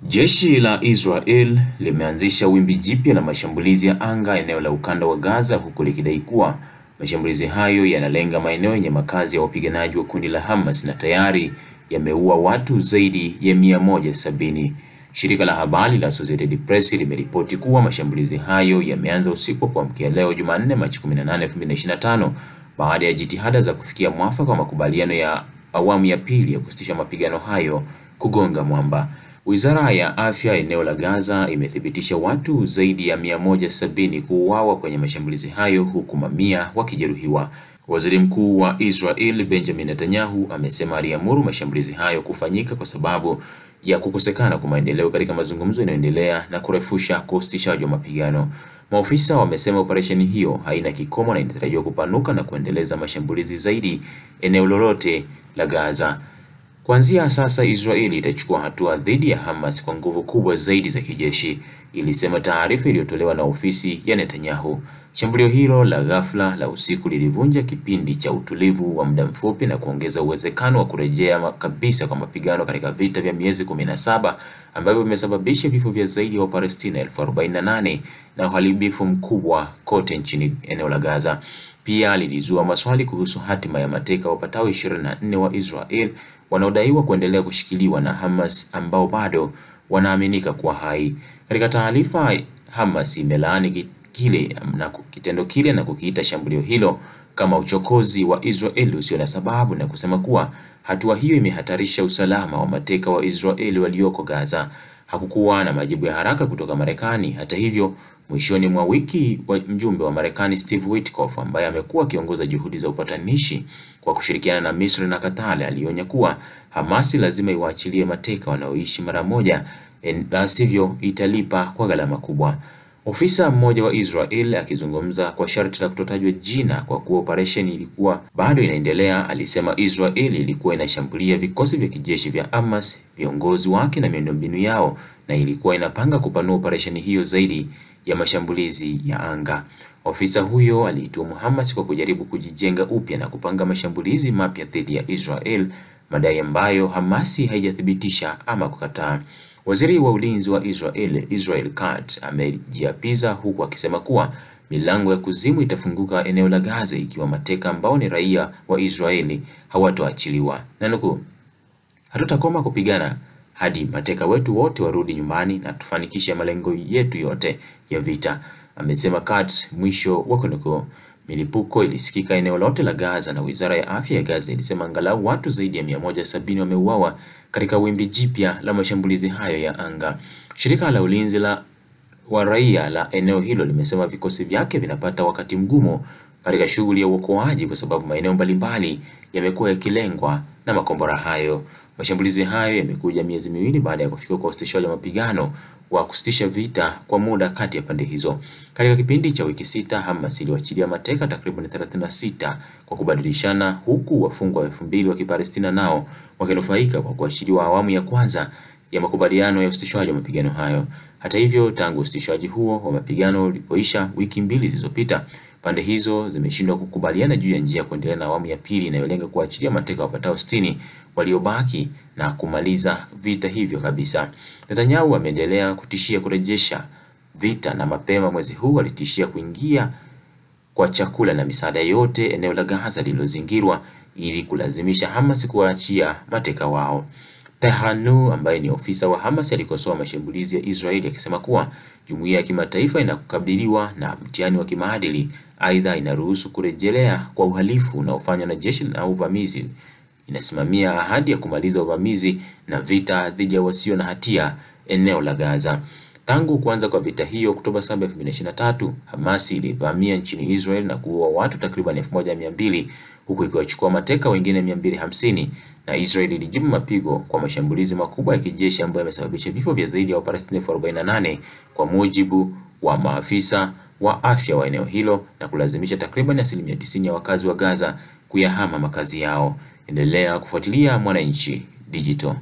Jeshi la Israel limeanzisha wimbi jipya la mashambulizi ya anga eneo la ukanda wa Gaza, huku likidai kuwa mashambulizi hayo yanalenga maeneo yenye makazi ya wapiganaji wa kundi la Hamas na tayari yameua watu zaidi ya 170. Shirika la habari la Associated Press limeripoti kuwa mashambulizi hayo yameanza usiku wa kuamkia leo Jumanne, Machi 18, 2025 baada ya jitihada za kufikia mwafaka wa makubaliano ya awamu ya pili ya kusitisha mapigano hayo kugonga mwamba. Wizara ya Afya eneo la Gaza imethibitisha watu zaidi ya 170 kuuawa kwenye mashambulizi hayo, huku mamia wakijeruhiwa. Waziri Mkuu wa Israel Benjamin Netanyahu amesema aliamuru mashambulizi hayo kufanyika kwa sababu ya kukosekana kwa maendeleo katika mazungumzo yanayoendelea na kurefusha usitishaji wa mapigano. Maofisa wamesema operesheni hiyo haina kikomo na inatarajiwa kupanuka na kuendeleza mashambulizi zaidi eneo lolote la Gaza. Kuanzia sasa Israeli itachukua hatua dhidi ya Hamas kwa nguvu kubwa zaidi za kijeshi, ilisema taarifa iliyotolewa na ofisi ya Netanyahu. Shambulio hilo la ghafla la usiku lilivunja kipindi cha utulivu wa muda mfupi na kuongeza uwezekano wa kurejea kabisa kwa mapigano katika vita vya miezi 17 ambavyo vimesababisha vifo vya zaidi ya Wapalestina 48,000 na uharibifu mkubwa kote nchini eneo la Gaza. Pia lilizua maswali kuhusu hatima ya mateka wapatao 24 wa Israel wanaodaiwa kuendelea kushikiliwa na Hamas ambao bado wanaaminika kuwa hai. Katika taarifa, Hamas imelaani kitendo kile na kukiita shambulio hilo kama uchokozi wa Israeli usio na sababu na kusema kuwa hatua hiyo imehatarisha usalama wa mateka wa Israeli walioko Gaza. Hakukuwa na majibu ya haraka kutoka Marekani. Hata hivyo, mwishoni mwa wiki mjumbe wa Marekani Steve Witkoff ambaye amekuwa akiongoza juhudi za upatanishi kwa kushirikiana na Misri na Qatar alionya kuwa Hamas lazima iwaachilie mateka wanaoishi mara moja, la sivyo italipa kwa gharama kubwa. Ofisa mmoja wa Israel akizungumza kwa sharti la kutotajwa jina kwa kuwa operesheni ilikuwa bado inaendelea, alisema Israel ilikuwa inashambulia vikosi vya kijeshi vya Hamas, viongozi wake na miundombinu yao, na ilikuwa inapanga kupanua operesheni hiyo zaidi ya mashambulizi ya anga. Ofisa huyo aliituhumu Hamas kwa kujaribu kujijenga upya na kupanga mashambulizi mapya dhidi ya Israel, madai ambayo Hamas haijathibitisha ama kukataa. Waziri wa ulinzi wa Israel Katz amejiapiza huku akisema kuwa milango ya kuzimu itafunguka eneo la Gaza ikiwa mateka ambao ni raia wa Israeli hawatoachiliwa. Nanukuu, hatutakoma kupigana hadi mateka wetu wote warudi nyumbani na tufanikishe malengo yetu yote ya vita, amesema Katz, mwisho wa kunukuu. Milipuko ilisikika eneo lote la Gaza na Wizara ya Afya ya Gaza ilisema angalau watu zaidi ya 170 wameuawa katika wimbi jipya la mashambulizi hayo ya anga. Shirika la ulinzi wa raia la eneo hilo limesema vikosi vyake vinapata wakati mgumu katika shughuli ya uokoaji kwa sababu maeneo mbalimbali yamekuwa yakilengwa na makombora hayo. Mashambulizi hayo yamekuja miezi miwili baada ya kufikia kwa usitishaji wa mapigano wa kusitisha vita kwa muda kati ya pande hizo. Katika kipindi cha wiki 6, Hamas iliwachilia mateka takriban 36 kwa kubadilishana, huku wafungwa 2000 wa Kipalestina nao wakinufaika kwa kuachiliwa awamu ya kwanza ya makubaliano ya usitishaji wa mapigano hayo. Hata hivyo, tangu usitishaji huo wa mapigano ulipoisha wiki 2 zilizopita, pande hizo zimeshindwa kukubaliana juu ya njia ya kuendelea na awamu ya pili inayolenga kuachilia mateka wapatao 60 waliobaki na kumaliza vita hivyo kabisa. Netanyahu ameendelea kutishia kurejesha vita na mapema mwezi huu alitishia kuingia kwa chakula na misaada yote eneo la Gaza lililozingirwa ili kulazimisha Hamas kuachia mateka wao. Tehanu ambaye ni ofisa wa Hamas alikosoa mashambulizi ya Israeli akisema kuwa jumuiya ya kimataifa inakabiliwa na mtihani wa kimaadili. Aidha, inaruhusu kurejelea kwa uhalifu unaofanywa na jeshi na uvamizi. Inasimamia ahadi ya kumaliza uvamizi na vita dhidi ya wasio na hatia eneo la Gaza. Tangu kuanza kwa vita hiyo Oktoba 7, 2023, Hamas ilivamia nchini Israel na kuua watu takriban 1200 huku ikiwachukua mateka wengine 250, na Israel ilijibu mapigo kwa mashambulizi makubwa ya kijeshi ambayo yamesababisha vifo vya zaidi ya Wapalestina 48 kwa mujibu wa maafisa wa afya wa eneo hilo na kulazimisha takriban 90% ya wakazi wa Gaza kuyahama makazi yao. Endelea kufuatilia Mwananchi Digital.